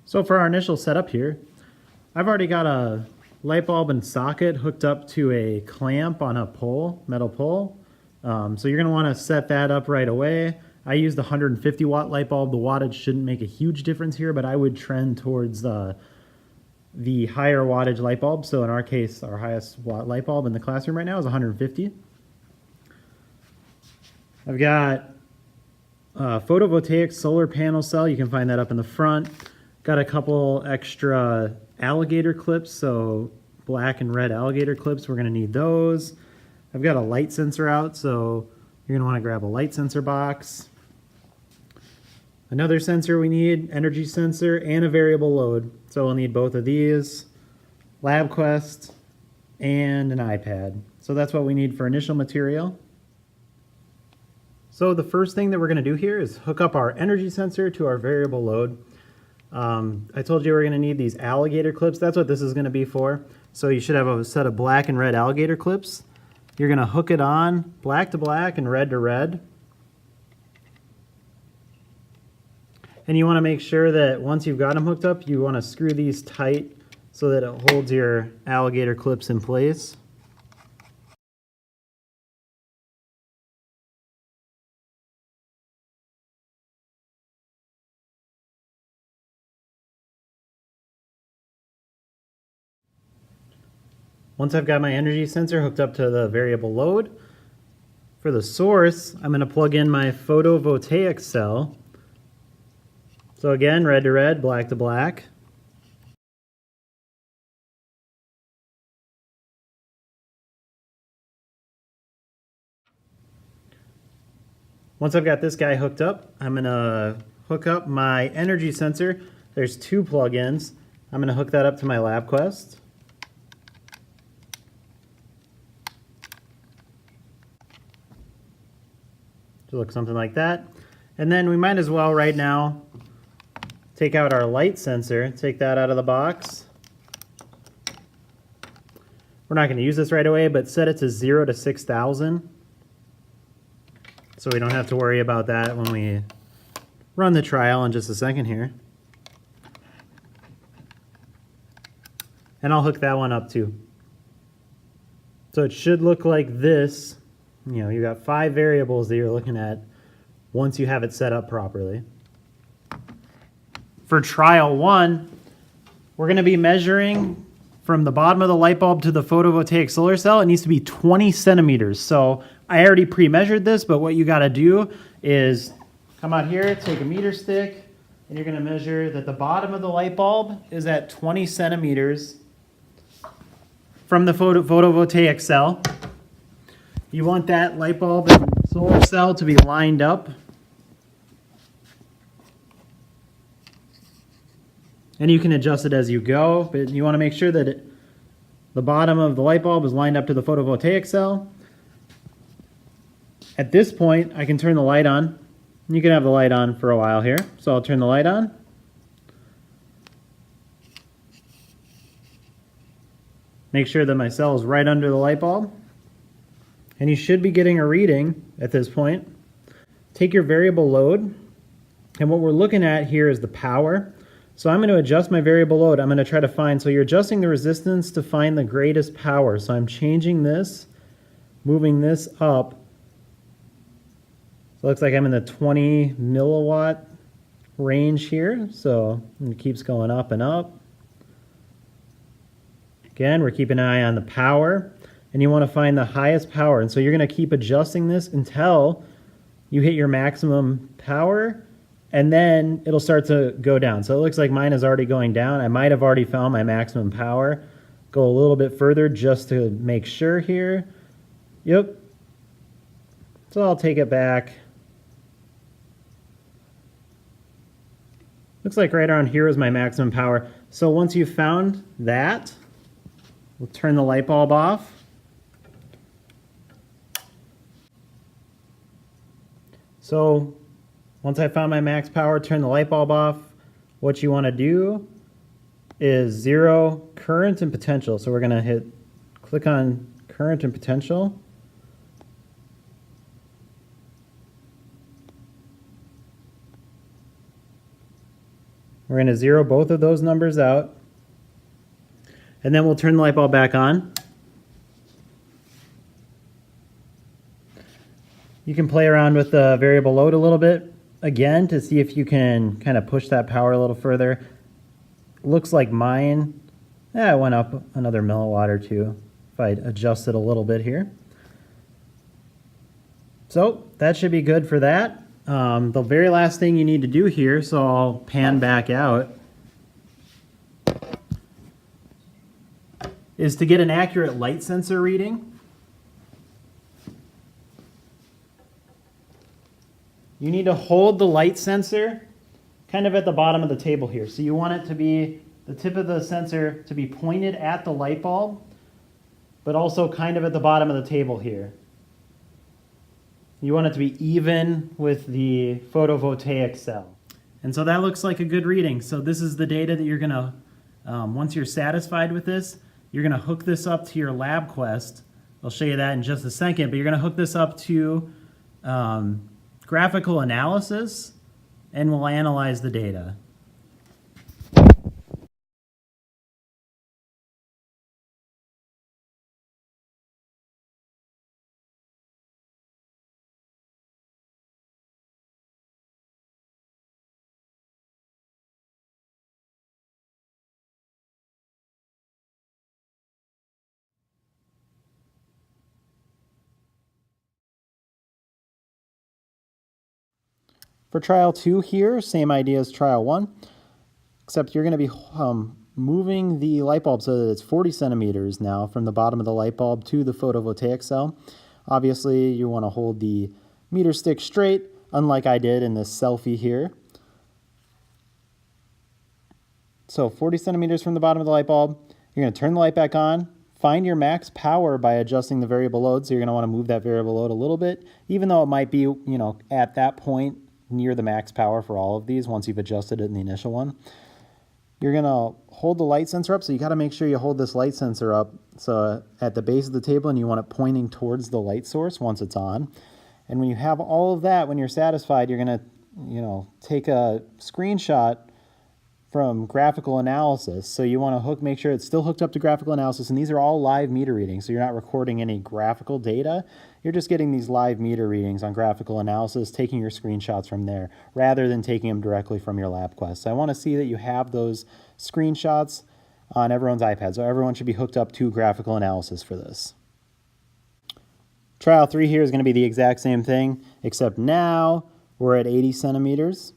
So for our initial setup here, I've already got a light bulb and socket hooked up to a clamp on a pole, metal pole. So you're going to want to set that up right away. I used the 150 watt light bulb. The wattage shouldn't make a huge difference here, but I would trend towards the higher wattage light bulb. So in our case, our highest watt light bulb in the classroom right now is 150. I've got a photovoltaic solar panel cell. You can find that up in the front. Got a couple extra alligator clips, so black and red alligator clips. We're going to need those. I've got a light sensor out, so you're going to want to grab a light sensor box. Another sensor we need, energy sensor, and a variable load. So we'll need both of these, LabQuest, and an iPad. So that's what we need for initial material. So the first thing that we're going to do here is hook up our energy sensor to our variable load. I told you we're going to need these alligator clips. That's what this is going to be for. So you should have a set of black and red alligator clips. You're going to hook it on black to black and red to red. And you want to make sure that once you've got them hooked up, you want to screw these tight so that it holds your alligator clips in place. Once I've got my energy sensor hooked up to the variable load, for the source, I'm going to plug in my photovoltaic cell. So again, red to red, black to black. Once I've got this guy hooked up, I'm going to hook up my energy sensor. There's two plug-ins. I'm going to hook that up to my LabQuest. To look something like that. And then we might as well right now take out our light sensor, take that out of the box. We're not going to use this right away, but set it to 0 to 6,000 so we don't have to worry about that when we run the trial in just a second here. And I'll hook that one up too. So it should look like this. You know, you got 5 variables that you're looking at once you have it set up properly. For trial 1, we're going to be measuring from the bottom of the light bulb to the photovoltaic solar cell. It needs to be 20 centimeters. So I already pre-measured this, but what you got to do is come out here, take a meter stick, and you're going to measure that the bottom of the light bulb is at 20 centimeters from the photovoltaic cell. You want that light bulb and solar cell to be lined up. And you can adjust it as you go, but you want to make sure that the bottom of the light bulb is lined up to the photovoltaic cell. At this point, I can turn the light on. You can have the light on for a while here. So I'll turn the light on. Make sure that my cell is right under the light bulb. And you should be getting a reading at this point. Take your variable load, and what we're looking at here is the power. So I'm going to adjust my variable load. I'm going to try to find, so you're adjusting the resistance to find the greatest power. So I'm changing this, moving this up. So it looks like I'm in the 20 milliwatt range here. So it keeps going up and up. Again, we're keeping an eye on the power. And you want to find the highest power. And so you're going to keep adjusting this until you hit your maximum power, and then it'll start to go down. So it looks like mine is already going down. I might have already found my maximum power. Go a little bit further just to make sure here. Yep. So I'll take it back. Looks like right around here is my maximum power. So once you've found that, we'll turn the light bulb off. So once I found my max power, turn the light bulb off. What you want to do is 0 current and potential. So we're going to click on current and potential. We're going to zero both of those numbers out. And then we'll turn the light bulb back on. You can play around with the variable load a little bit again to see if you can kind of push that power a little further. Looks like mine, it went up another milliwatt or two if I adjust it a little bit here. So that should be good for that. The very last thing you need to do here, so I'll pan back out, is to get an accurate light sensor reading. You need to hold the light sensor kind of at the bottom of the table here. So you want it to be, the tip of the sensor to be pointed at the light bulb, but also kind of at the bottom of the table here. You want it to be even with the photovoltaic cell. And so that looks like a good reading. So this is the data that you're gonna, once you're satisfied with this, you're gonna hook this up to your LabQuest. I'll show you that in just a second, but you're gonna hook this up to graphical analysis, and we'll analyze the data. For trial 2 here, same idea as trial 1, except you're going to be moving the light bulb so that it's 40 centimeters now from the bottom of the light bulb to the photovoltaic cell. Obviously, you want to hold the meter stick straight, unlike I did in this selfie here. So 40 centimeters from the bottom of the light bulb, you're going to turn the light back on, find your max power by adjusting the variable load. So you're going to want to move that variable load a little bit, even though it might be, at that point near the max power for all of these once you've adjusted it in the initial one. You're going to hold the light sensor up, so you got to make sure you hold this light sensor up so at the base of the table, and you want it pointing towards the light source once it's on. And when you have all of that, when you're satisfied, you're going to take a screenshot from graphical analysis. So you want to make sure it's still hooked up to graphical analysis, and these are all live meter readings, so you're not recording any graphical data. You're just getting these live meter readings on graphical analysis, taking your screenshots from there, rather than taking them directly from your LabQuest. So I want to see that you have those screenshots on everyone's iPad, so everyone should be hooked up to graphical analysis for this. Trial 3 here is going to be the exact same thing, except now we're at 80 centimeters.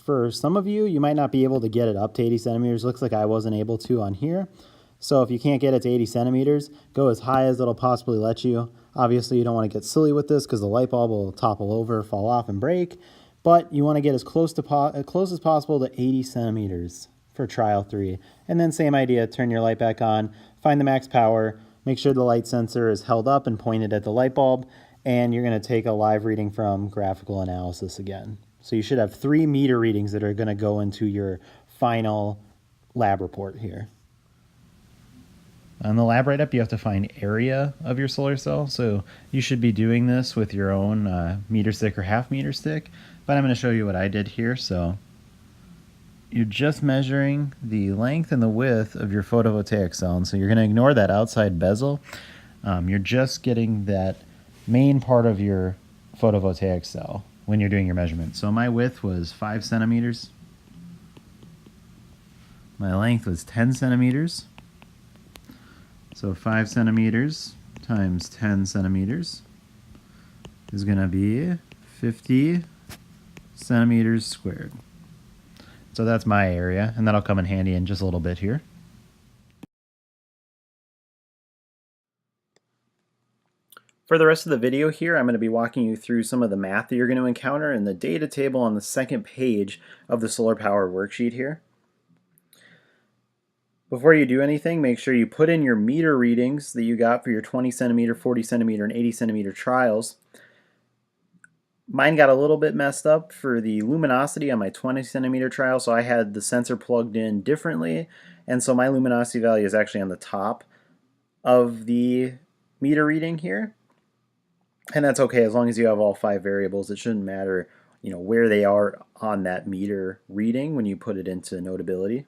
For some of you, you might not be able to get it up to 80 centimeters. Looks like I wasn't able to on here. So if you can't get it to 80 centimeters, go as high as it'll possibly let you. Obviously, you don't want to get silly with this because the light bulb will topple over, fall off, and break. But you want to get as close as possible to 80 centimeters for trial 3. And then same idea, turn your light back on, find the max power, make sure the light sensor is held up and pointed at the light bulb, and you're going to take a live reading from graphical analysis again. So you should have 3 meter readings that are going to go into your final lab report here. On the lab write-up, you have to find area of your solar cell. So you should be doing this with your own meter stick or half meter stick. But I'm going to show you what I did here. So you're just measuring the length and the width of your photovoltaic cell. And so you're going to ignore that outside bezel. You're just getting that main part of your photovoltaic cell when you're doing your measurement. So my width was 5 centimeters. My length was 10 centimeters. So 5 centimeters times 10 centimeters is going to be 50 centimeters squared. So that's my area, and that'll come in handy in just a little bit here. For the rest of the video here, I'm going to be walking you through some of the math that you're going to encounter in the data table on the second page of the solar power worksheet here. Before you do anything, make sure you put in your meter readings that you got for your 20 centimeter, 40 centimeter, and 80 centimeter trials. Mine got a little bit messed up for the luminosity on my 20 centimeter trial, so I had the sensor plugged in differently, and so my luminosity value is actually on the top of the meter reading here. And that's okay as long as you have all 5 variables. It shouldn't matter, where they are on that meter reading when you put it into Notability.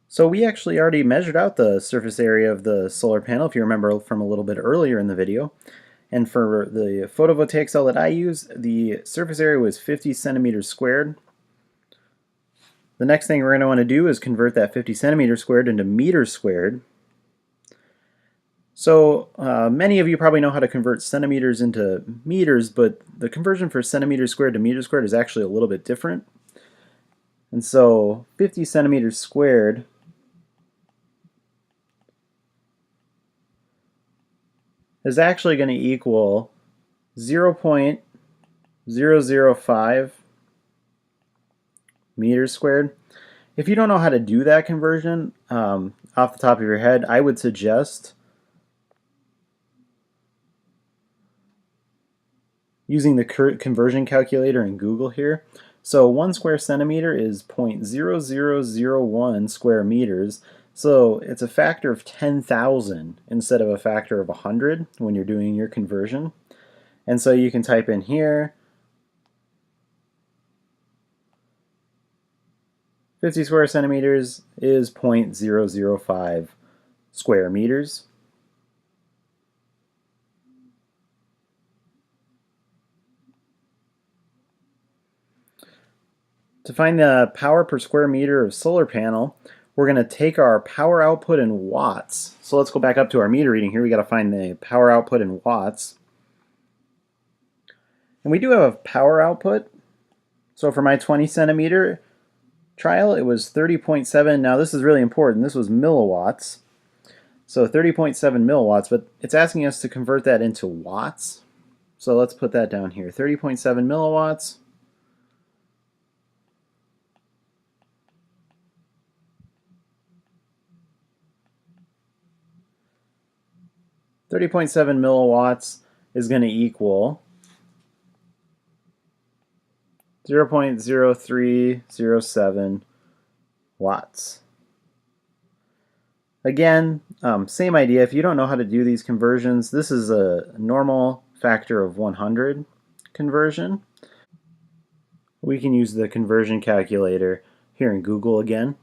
So we actually already measured out the surface area of the solar panel, if you remember from a little bit earlier in the video. And for the photovoltaic cell that I use, the surface area was 50 centimeters squared. The next thing we're going to want to do is convert that 50 centimeters squared into meters squared. So many of you probably know how to convert centimeters into meters, but the conversion for centimeters squared to meters squared is actually a little bit different. And so 50 centimeters squared is actually going to equal 0.005 meters squared. If you don't know how to do that conversion off the top of your head, I would suggest using the conversion calculator in Google here. So 1 square centimeter is 0.0001 square meters. So it's a factor of 10,000 instead of a factor of 100 when you're doing your conversion. And so you can type in here 50 square centimeters is 0.005 square meters. To find the power per square meter of solar panel, we're going to take our power output in watts. So let's go back up to our meter reading here. We got to find the power output in watts. And we do have a power output. So for my 20 centimeter trial, it was 30.7. Now this is really important. This was milliwatts. So 30.7 milliwatts, but it's asking us to convert that into watts. So let's put that down here. 30.7 milliwatts. .7 milliwatts is going to equal 0.0307 watts. Again, same idea. If you don't know how to do these conversions, this is a normal factor of 100 conversion. We can use the conversion calculator here in Google again.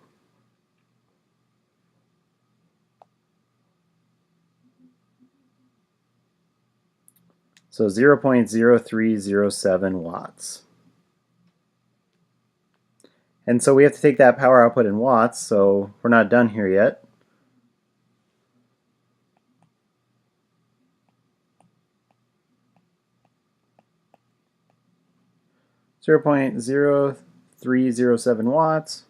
So 0.0307 watts. And so we have to take that power output in watts, so we're not done here yet. .0307 watts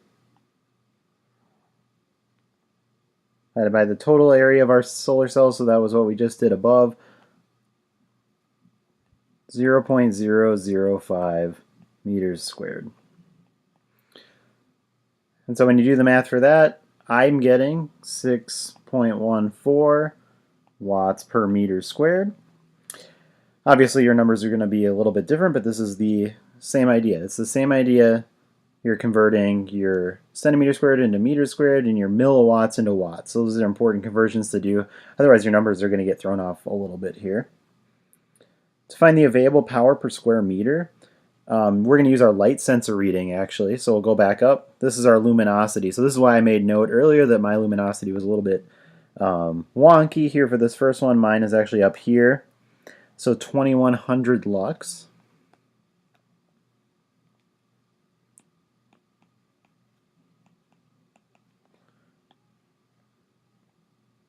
divided by the total area of our solar cell, so that was what we just did above. 0.005 meters squared. And so when you do the math for that, I'm getting 6.14 watts per meter squared. Obviously your numbers are going to be a little bit different, but this is the same idea. It's the same idea. You're converting your centimeter squared into meter squared and your milliwatts into watts. So those are important conversions to do. Otherwise your numbers are going to get thrown off a little bit here. To find the available power per square meter, we're going to use our light sensor reading actually. So we'll go back up. This is our luminosity. So this is why I made note earlier that my luminosity was a little bit wonky here for this first one. Mine is actually up here. So 2100 lux.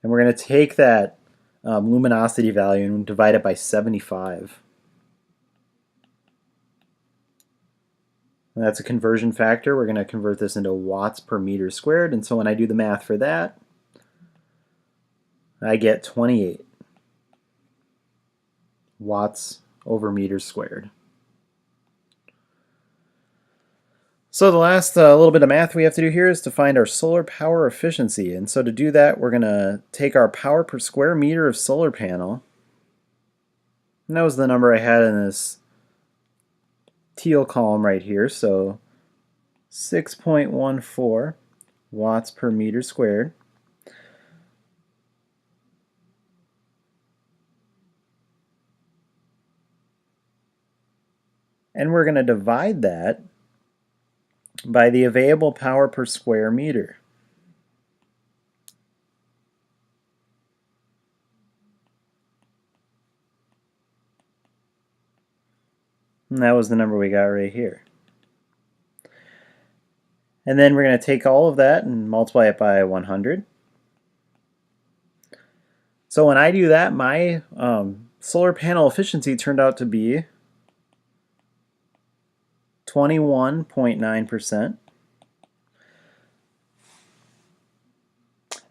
And we're going to take that luminosity value and divide it by 75. And that's a conversion factor. We're going to convert this into watts per meter squared. And so when I do the math for that, I get 28 watts over meters squared. So the last little bit of math we have to do here is to find our solar power efficiency. And so to do that, we're going to take our power per square meter of solar panel. And that was the number I had in this teal column right here. So 6.14 watts per meter squared. And we're going to divide that by the available power per square meter. And that was the number we got right here. And then we're going to take all of that and multiply it by 100. So when I do that, my solar panel efficiency turned out to be 21.9%.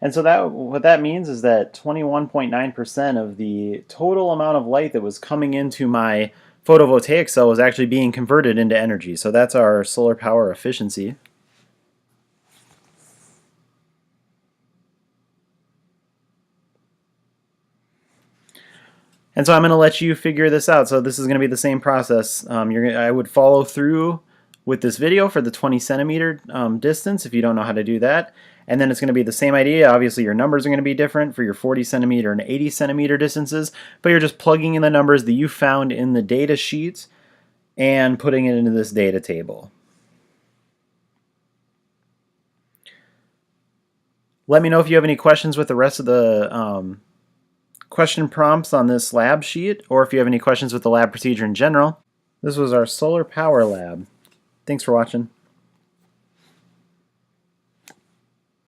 And so what that means is that 21.9% of the total amount of light that was coming into my photovoltaic cell was actually being converted into energy. So that's our solar power efficiency. And so I'm going to let you figure this out. So this is going to be the same process. I would follow through with this video for the 20 centimeter distance if you don't know how to do that. And then it's going to be the same idea. Obviously your numbers are going to be different for your 40 centimeter and 80 centimeter distances, but you're just plugging in the numbers that you found in the data sheet and putting it into this data table. Let me know if you have any questions with the rest of the question prompts on this lab sheet, or if you have any questions with the lab procedure in general. This was our solar power lab. Thanks for watching.